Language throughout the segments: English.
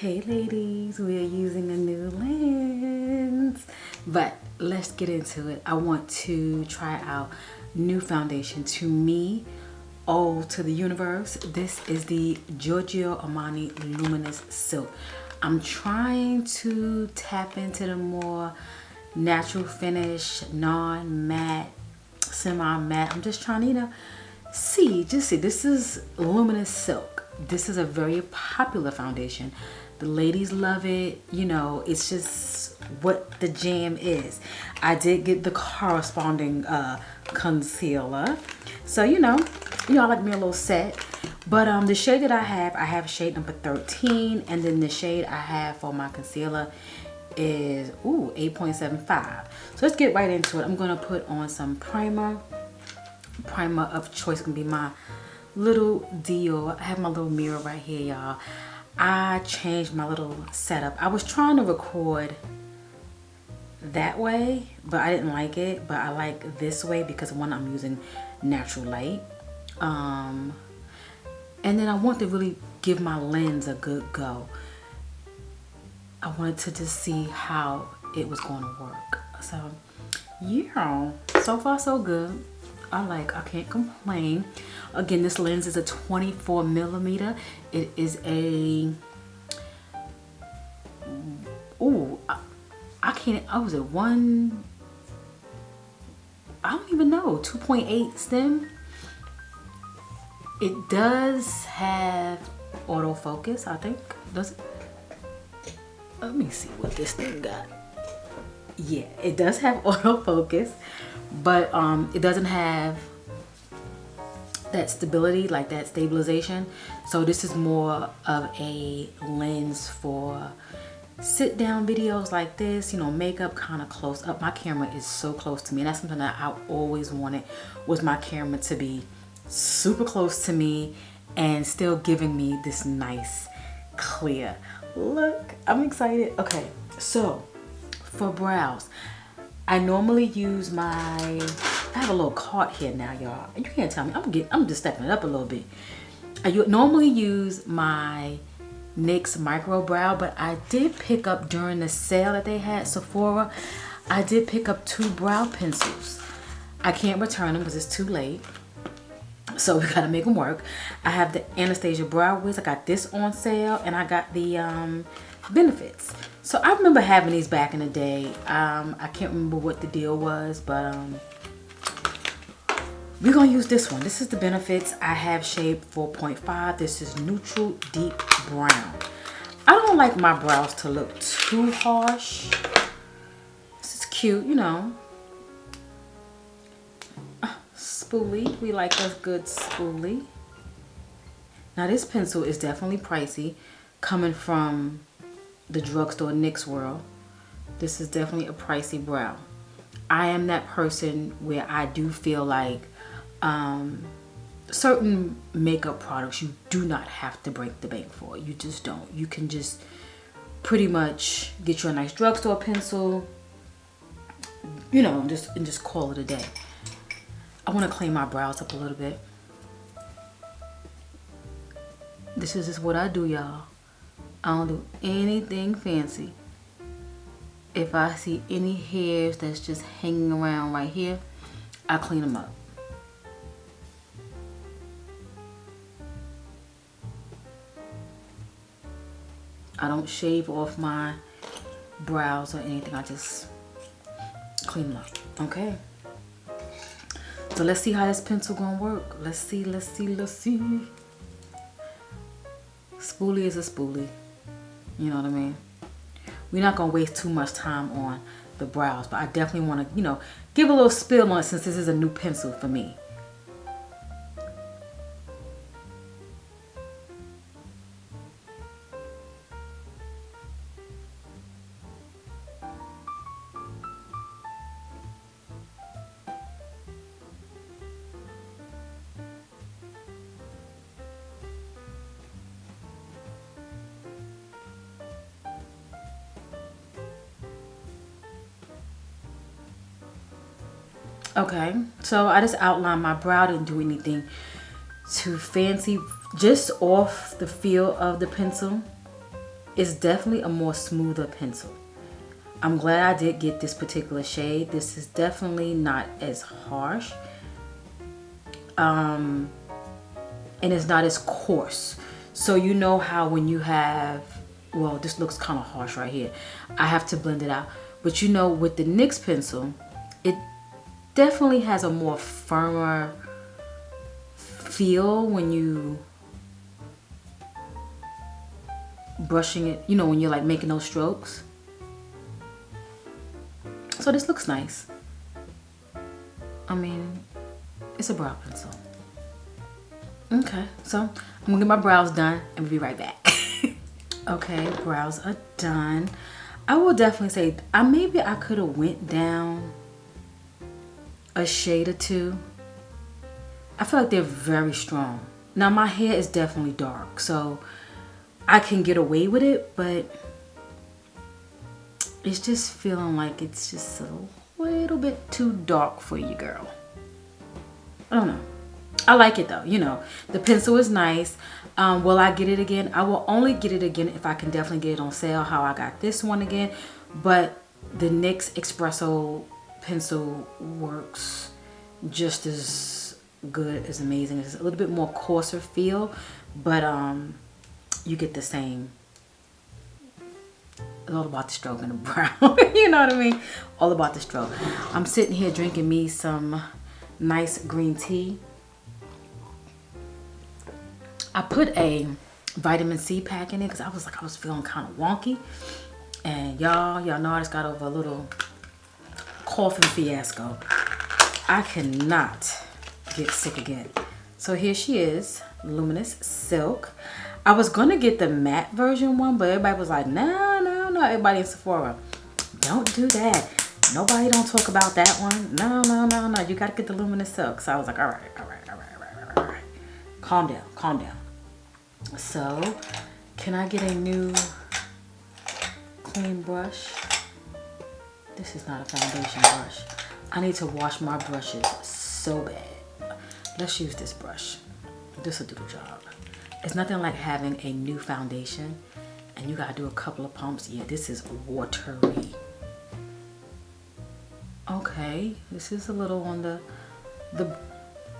Hey ladies, we are using a new lens, but let's get into it. I want to try out new foundation. To me, oh, to the universe, this is the Giorgio Armani Luminous Silk. I'm trying to tap into the more natural finish, non-matte, semi-matte. I'm just trying to, see. This is Luminous Silk. This is a very popular foundation. The ladies love it. You know, it's just what the jam is. I did get the corresponding concealer. So, you know, I like me a little set. But the shade that I have shade number 13. And then the shade I have for my concealer is, 8.75. So let's get right into it. I'm going to put on some primer. Primer of choice can be my little Dior. I have my little mirror right here, y'all. I changed my little setup. I was trying to record that way, but I didn't like it. But I like this way because one, I'm using natural light. And then I want to really give my lens a good go. I wanted to just see how it was going to work. So, yeah, so far so good. I can't complain. Again, this lens is a 24 millimeter. It is a, was it one, I don't even know, 2.8 stem. It does have autofocus, I think. Does it? Let me see what this thing got. Yeah, it does have autofocus, but it doesn't have that stability, like that stabilization. So this is more of a lens for sit down videos like this, you know, makeup kind of close up. My camera is so close to me, and that's something that I always wanted, was my camera to be super close to me and still giving me this nice clear look. I'm excited. Okay, so for brows, I normally use I have a little cart here now, y'all. You can't tell me. I'm just stepping it up a little bit. I normally use my NYX Micro Brow, but I did pick up during the sale that they had, Sephora, I did pick up 2 brow pencils. I can't return them because it's too late. So we gotta make them work. I have the Anastasia Brow Wiz. I got this on sale, and I got the Benefits. So I remember having these back in the day. I can't remember what the deal was, but we're gonna use this one. This is the Benefits. I have shade 4.5. This is Neutral Deep Brown. I don't like my brows to look too harsh. This is cute, you know. Spoolie. We like a good spoolie. Now this pencil is definitely pricey, coming from the drugstore NYX world. This is definitely a pricey brow. I am that person where I do feel like certain makeup products you do not have to break the bank for. You just don't. You can just pretty much get you a nice drugstore pencil, you know, just call it a day. I want to clean my brows up a little bit. This is just what I do, y'all. I don't do anything fancy. If I see any hairs that's just hanging around right here, I clean them up. I don't shave off my brows or anything. I just clean them up. Okay. So let's see how this pencil gonna work. Let's see. Spoolie is a spoolie. You know what I mean? We're not gonna waste too much time on the brows, but I definitely wanna, you know, give a little spill on it since this is a new pencil for me. Okay, so I just outlined my brow. Didn't do anything too fancy, just off the feel of the pencil. It's definitely a more smoother pencil. I'm glad I did get this particular shade. This is definitely not as harsh. And it's not as coarse. So you know how when you have, well, this looks kind of harsh right here. I have to blend it out. But you know, with the NYX pencil, it definitely has a more firmer feel when you brushing it, you know, when you're like making those strokes. So this looks nice. I mean, it's a brow pencil. Okay, so I'm gonna get my brows done and we'll be right back. Okay, brows are done. I will definitely say maybe I could have went down a shade or two. I feel like they're very strong. Now my hair is definitely dark, so I can get away with it, but it's just feeling like it's just a little bit too dark for you, girl. I don't know. I like it though, you know. The pencil is nice. Will I get it again? I will only get it again if I can definitely get it on sale, how I got this one again. But the NYX Espresso pencil works just as good, as amazing. It's a little bit more coarser feel, but you get the same. It's all about the stroke and the brow. You know what I mean? All about the stroke. I'm sitting here drinking me some nice green tea. I put a vitamin C pack in it because I was feeling kind of wonky. And y'all know I just got over a little coughing fiasco. I cannot get sick again. So here she is, Luminous Silk. I was gonna get the matte version one, but everybody was like, no. Everybody in Sephora, don't do that. Nobody don't talk about that one. No. You gotta get the Luminous Silk. So I was like, all right. Calm down. So, can I get a new clean brush? This is not a foundation brush. I need to wash my brushes so bad. Let's use this brush. This will do the job. It's nothing like having a new foundation and you gotta do a couple of pumps. Yeah, this is watery. Okay, this is a little on the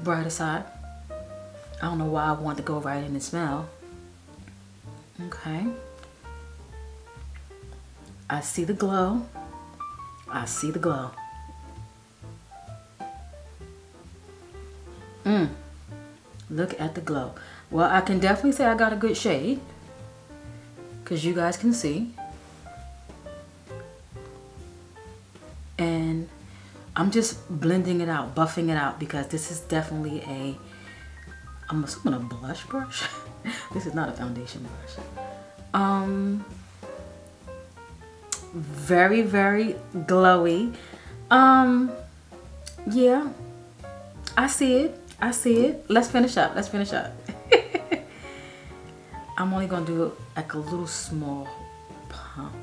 brighter side. I don't know why I want to go right in and smell. Okay. I see the glow. Look at the glow. Well, I can definitely say I got a good shade, because you guys can see. And I'm just blending it out, buffing it out, because this is definitely I'm assuming a blush brush. This is not a foundation brush. Very, very glowy. Yeah, I see it. Let's finish up. I'm only gonna do like a little small pump.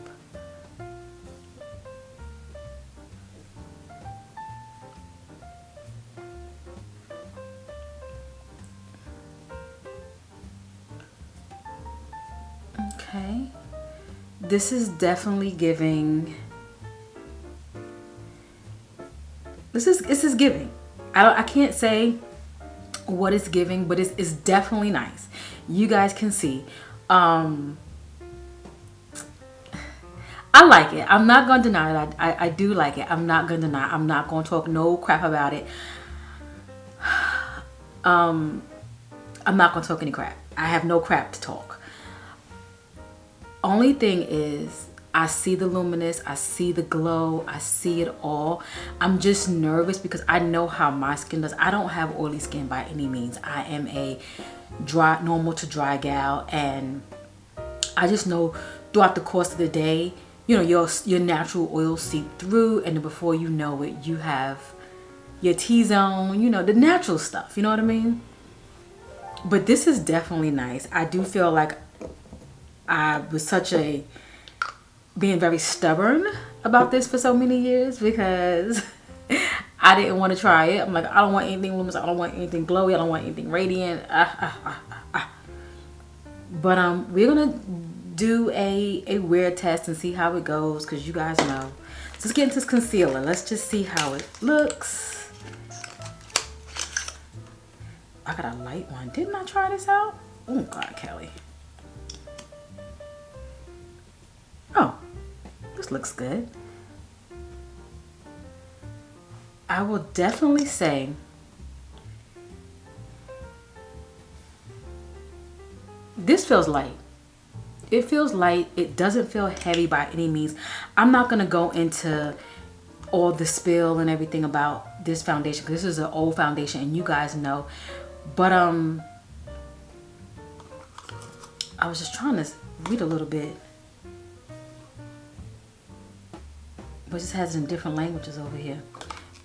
Okay, this is definitely giving. This is giving. I can't say what it's giving, but it's definitely nice. You guys can see. I like it. I'm not gonna deny it. I do like it. I'm not gonna deny it. I'm not gonna talk no crap about it. I'm not gonna talk any crap. I have no crap to talk. Only thing is, I see the luminous, I see the glow, I see it all. I'm just nervous because I know how my skin does. I don't have oily skin by any means. I am a normal to dry gal, and I just know throughout the course of the day, you know, your natural oils seep through, and then before you know it, you have your T-zone, you know, the natural stuff, you know what I mean? But this is definitely nice. I do feel like I was being very stubborn about this for so many years, because I didn't want to try it. I'm like, I don't want anything luminous, I don't want anything glowy, I don't want anything radiant. But we're gonna do a wear test and see how it goes, because you guys know. So let's get into this concealer. Let's just see how it looks. I got a light one. Didn't I try this out? Oh God, Kelly. Oh, this looks good. I will definitely say this feels light. It feels light. It doesn't feel heavy by any means. I'm not going to go into all the spill and everything about this foundation, because this is an old foundation and you guys know. But I was just trying to read a little bit. But it just has it in different languages over here.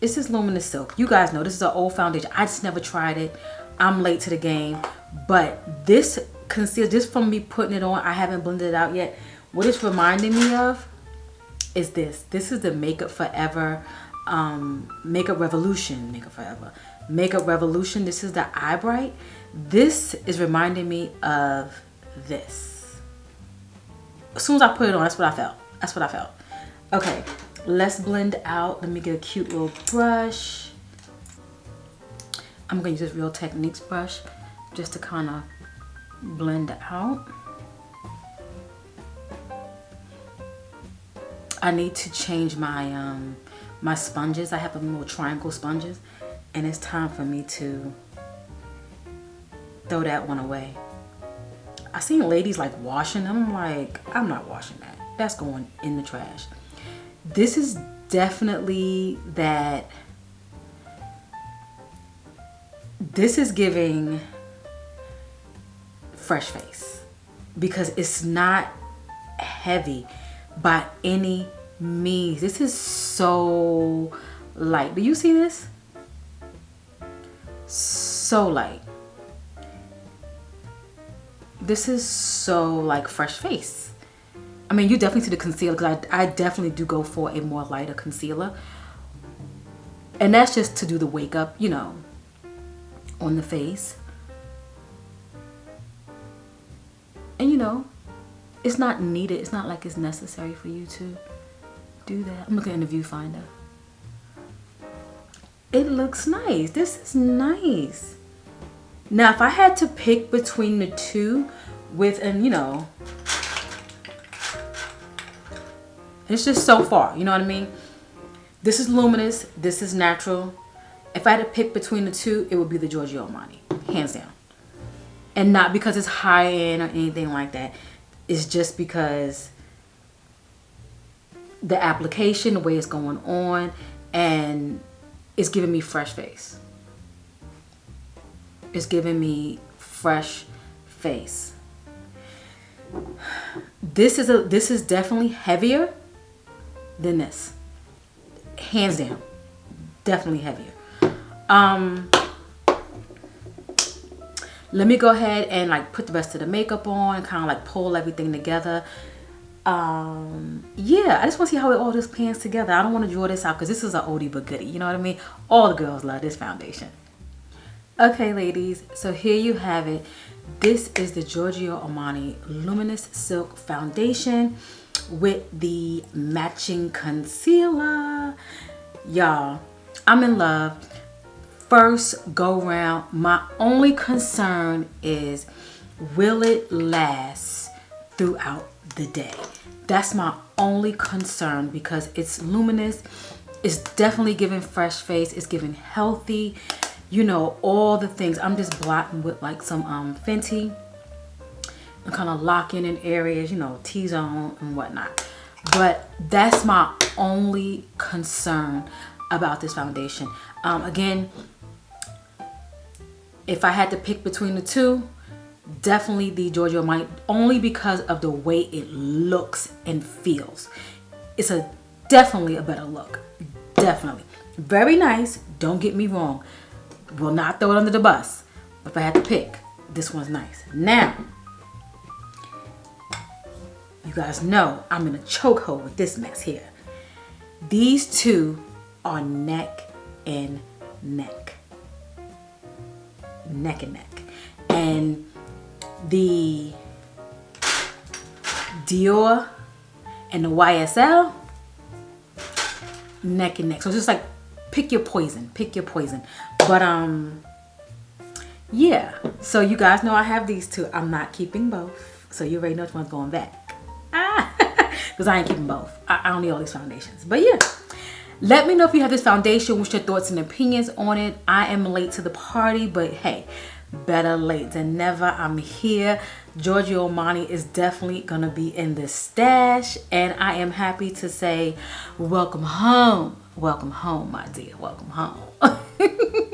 This is Luminous Silk. You guys know this is an old foundation. I just never tried it. I'm late to the game. But this concealer, just from me putting it on, I haven't blended it out yet. What it's reminding me of is this. This is the Makeup Forever, Makeup Revolution. Makeup Revolution. This is the Eye Bright. This is reminding me of this. As soon as I put it on, that's what I felt. That's what I felt. Okay, let's blend out. Let me get a cute little brush. I'm gonna use this Real Techniques brush just to kind of blend out. I need to change my my sponges. I have a little triangle sponges, and it's time for me to throw that one away. I seen ladies like washing them. I'm like, I'm not washing that. That's going in the trash. This is definitely that. This is giving fresh face, because it's not heavy by any means. This is so light. Do you see this? So light. This is so like fresh face. I mean, you definitely see the concealer, because I definitely do go for a more lighter concealer. And that's just to do the wake up, you know, on the face. And you know, it's not needed. It's not like it's necessary for you to do that. I'm looking in the viewfinder. It looks nice. This is nice. Now, if I had to pick between the two with, and you know, it's just so far, you know what I mean? This is Luminous, this is natural. If I had to pick between the two, it would be the Giorgio Armani, hands down. And not because it's high end or anything like that. It's just because the application, the way it's going on, and it's giving me fresh face. It's giving me fresh face. This is definitely heavier than this. Hands down. Definitely heavier. Let me go ahead and like put the rest of the makeup on and kind of like pull everything together. Yeah, I just want to see how it all just pans together. I don't want to draw this out because this is an oldie but goodie. You know what I mean? All the girls love this foundation. Okay, ladies, so here you have it. This is the Giorgio Armani Luminous Silk Foundation with the matching concealer. Y'all, I'm in love. First go round, my only concern is, will it last throughout the day? That's my only concern, because it's luminous. It's definitely giving fresh face. It's giving healthy, you know, all the things. I'm just blotting with like some Fenty and kind of locking in areas, you know, T-zone and whatnot. But that's my only concern about this foundation. Again, if I had to pick between the two, definitely the Giorgio Armani, only because of the way it looks and feels. It's definitely a better look. Definitely. Very nice, don't get me wrong. Will not throw it under the bus. But if I had to pick, this one's nice. Now, you guys know I'm in a chokehold with this mess here. These two are neck and neck. Neck and neck. And the Dior and the YSL, neck and neck. So it's just like, pick your poison, pick your poison. But yeah, so you guys know I have these two. I'm not keeping both, so you already know which one's going back. Because I ain't keeping both. I don't need all these foundations. But yeah, let me know if you have this foundation. What's your thoughts and opinions on it? I am late to the party, but hey, better late than never. I'm here. Giorgio Armani is definitely gonna be in the stash, and I am happy to say welcome home. Welcome home, my dear. Welcome home.